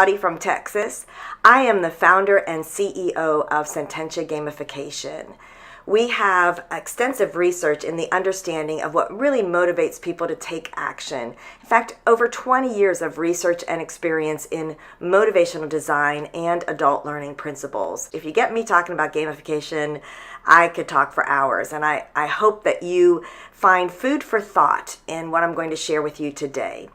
howdy from Texas. I am the founder and CEO of Sententia Gamification. We have extensive research in the understanding of what really motivates people to take action. In fact, over 20 years of research and experience in motivational design and adult learning principles. If you get me talking about gamification, I could talk for hours, and I hope that you find food for thought in what I'm going to share with you today.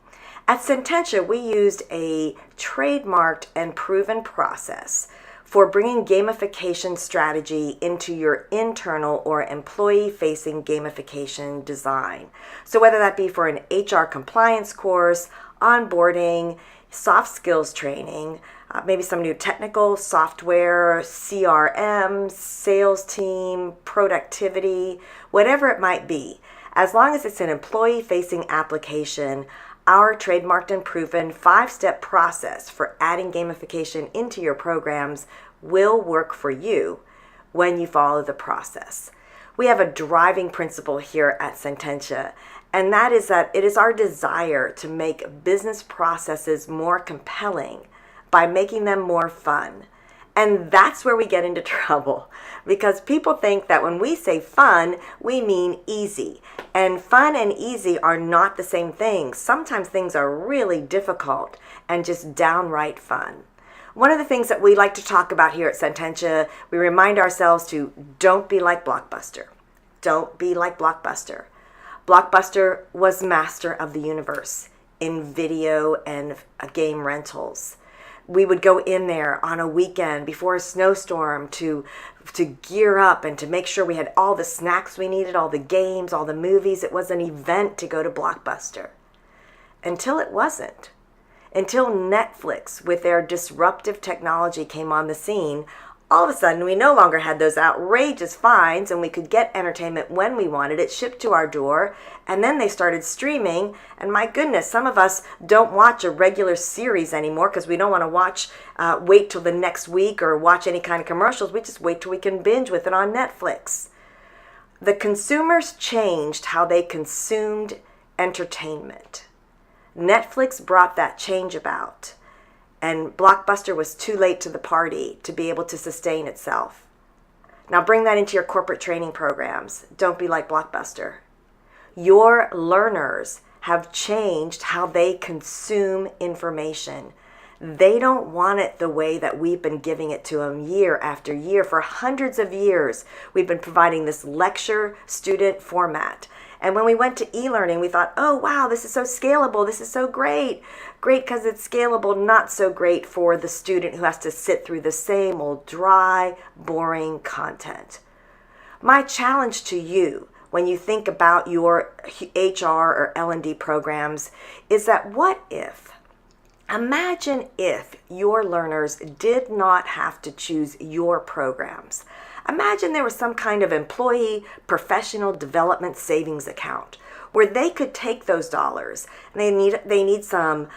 At Sententia, we used a trademarked and proven process for bringing gamification strategy into your internal or employee-facing gamification design. So whether that be for an HR compliance course, onboarding, soft skills training, maybe some new technical software, CRM, sales team, productivity, whatever it might be, as long as it's an employee-facing application, our trademarked and proven 5-step process for adding gamification into your programs will work for you when you follow the process. We have a driving principle here at Sententia, and that is that it is our desire to make business processes more compelling by making them more fun. And that's where we get into trouble, because people think that when we say fun, we mean easy. And fun and easy are not the same thing. Sometimes things are really difficult and just downright fun. One of the things that we like to talk about here at Sententia, we remind ourselves to don't be like Blockbuster. Don't be like Blockbuster. Blockbuster was master of the universe in video and game rentals. We would go in there on a weekend before a snowstorm to gear up and to make sure we had all the snacks we needed, all the games, all the movies. It was an event to go to Blockbuster. Until it wasn't. Until Netflix, with their disruptive technology, came on the scene, all of a sudden we no longer had those outrageous fines and we could get entertainment when we wanted it shipped to our door. And then they started streaming, and my goodness, some of us don't watch a regular series anymore because we don't want to wait till the next week or watch any kind of commercials. We just wait till we can binge with it on Netflix. The consumers changed how they consumed entertainment. Netflix brought that change about, and Blockbuster was too late to the party to be able to sustain itself. Now bring that into your corporate training programs. Don't be like Blockbuster. Your learners have changed how they consume information. They don't want it the way that we've been giving it to them year after year. For hundreds of years, we've been providing this lecture student format. And when we went to e-learning, we thought, oh, wow, this is so scalable. This is so great. Great because it's scalable, not so great for the student who has to sit through the same old dry, boring content. My challenge to you when you think about your HR or L&D programs is that imagine if your learners did not have to choose your programs. Imagine there was some kind of employee professional development savings account where they could take those dollars. They need some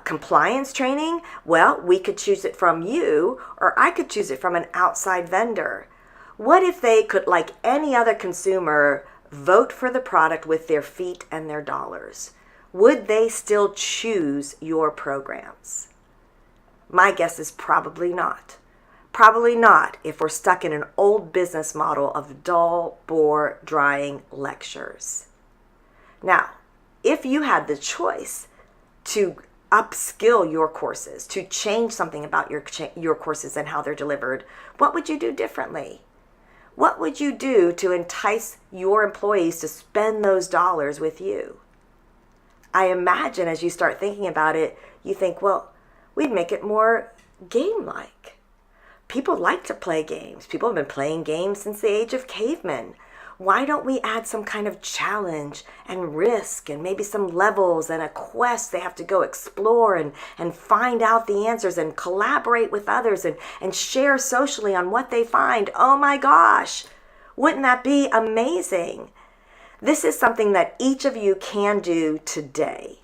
compliance training. Well, we could choose it from you, or I could choose it from an outside vendor. What if they could, like any other consumer, vote for the product with their feet and their dollars? Would they still choose your programs? My guess is probably not. Probably not if we're stuck in an old business model of dull, bore, drying lectures. Now, if you had the choice to upskill your courses, to change something about your courses and how they're delivered, what would you do differently? What would you do to entice your employees to spend those dollars with you? I imagine as you start thinking about it, you think, well, we'd make it more game-like. People like to play games. People have been playing games since the age of cavemen. Why don't we add some kind of challenge and risk and maybe some levels and a quest they have to go explore and find out the answers and collaborate with others and share socially on what they find? Oh my gosh, wouldn't that be amazing? This is something that each of you can do today.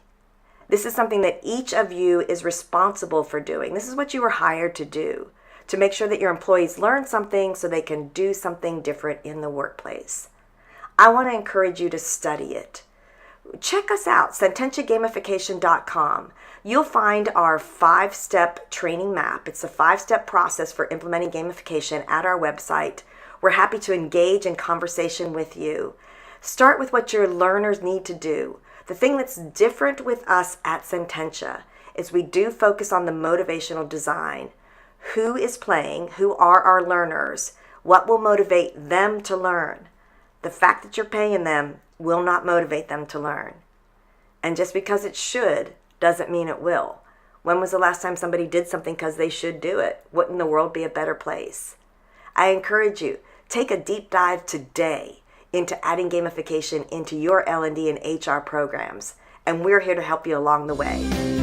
This is something that each of you is responsible for doing. This is what you were hired to do, to make sure that your employees learn something so they can do something different in the workplace. I want to encourage you to study it. check us out, sententiagamification.com. You'll find our 5-step training map. It's a 5-step process for implementing gamification at our website. We're happy to engage in conversation with you. Start with what your learners need to do. The thing that's different with us at Sententia is we do focus on the motivational design. Who is playing? Who are our learners? What will motivate them to learn? The fact that you're paying them will not motivate them to learn. And just because it should doesn't mean it will. When was the last time somebody did something because they should do it? Wouldn't the world be a better place? I encourage you, take a deep dive today into adding gamification into your L&D and HR programs. And we're here to help you along the way.